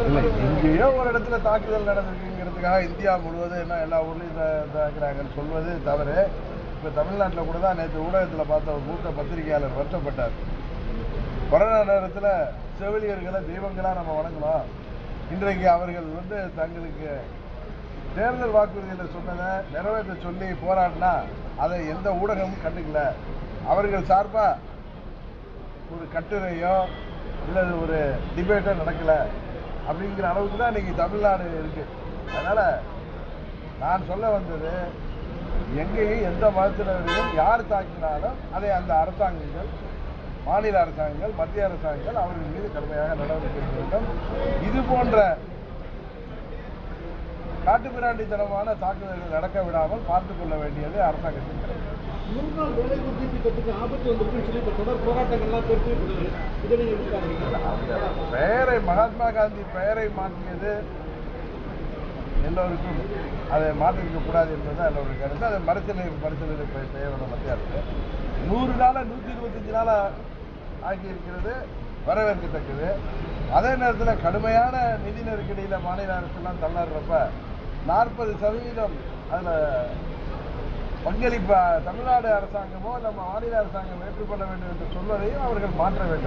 இல்லை, இங்கேயோ ஒரு இடத்துல தாக்குதல் நடந்திருக்குங்கிறதுக்காக இந்தியா முழுவதும் என்ன எல்லா ஊர்லேயும் தாக்குறாங்கன்னு சொல்வது தவறு. இப்போ தமிழ்நாட்டில் கூட தான் நேற்று ஊடகத்தில் பார்த்த ஒரு மூத்த பத்திரிகையாளர் வருத்தப்பட்டார். கொரோனா நேரத்தில் செவிலியர்களை தெய்வங்களாக நம்ம வணங்கலாம். இன்றைக்கு அவர்கள் தங்களுக்கு தேர்தல் வாக்குறுதியில் சொன்னதை நிறைவேற்ற சொல்லி போராடினா அதை எந்த ஊடகமும் கண்டுக்கல. அவர்கள் சார்பாக ஒரு கட்டுரையோ இல்லை ஒரு டிபேட்டோ நடக்கலை அப்படிங்கிற அளவுக்கு தான் இன்றைக்கி தமிழ்நாடு இருக்குது. அதனால் நான் சொல்ல வந்தது, எங்கேயும் எந்த மதத்தினரையும் யார் தாக்கினாலும் அதை அந்த அரசாங்கங்கள், மாநில அரசாங்கங்கள், மத்திய அரசாங்கங்கள் அவர்கள் மீது கடுமையாக நடவடிக்கை எடுக்க வேண்டும். இது போன்ற காட்டுமிராண்டித்தனமான தாக்குதல்கள் நடக்க விடாமல் பார்த்துக் கொள்ள வேண்டியது அரசாங்கத்தின் கடமை. பெயரை மகாத்மா காந்தி பெயரை மாற்றியது எல்லோருக்கும் அதை மாற்றிருக்க கூடாது என்பதுதான் என்னோட கருத்து. அதை மறுசீலனை செய்ய வேண்டும் மத்திய அரசு. 100 நாள 125 நாளா ஆகியிருக்கிறது, வரவேற்கத்தக்கது. அதே நேரத்தில் கடுமையான நிதி நெருக்கடியில் மாநில அரசுலாம் தள்ளாடுறப்ப 40% அதில் பங்களிப்பு தமிழ்நாடு அரசாங்கமோ நம்ம மாநில அரசாங்கம் ஏற்றுக்கொள்ள வேண்டும் என்று சொல்வதையும் அவர்கள் மாற்ற வேண்டும்.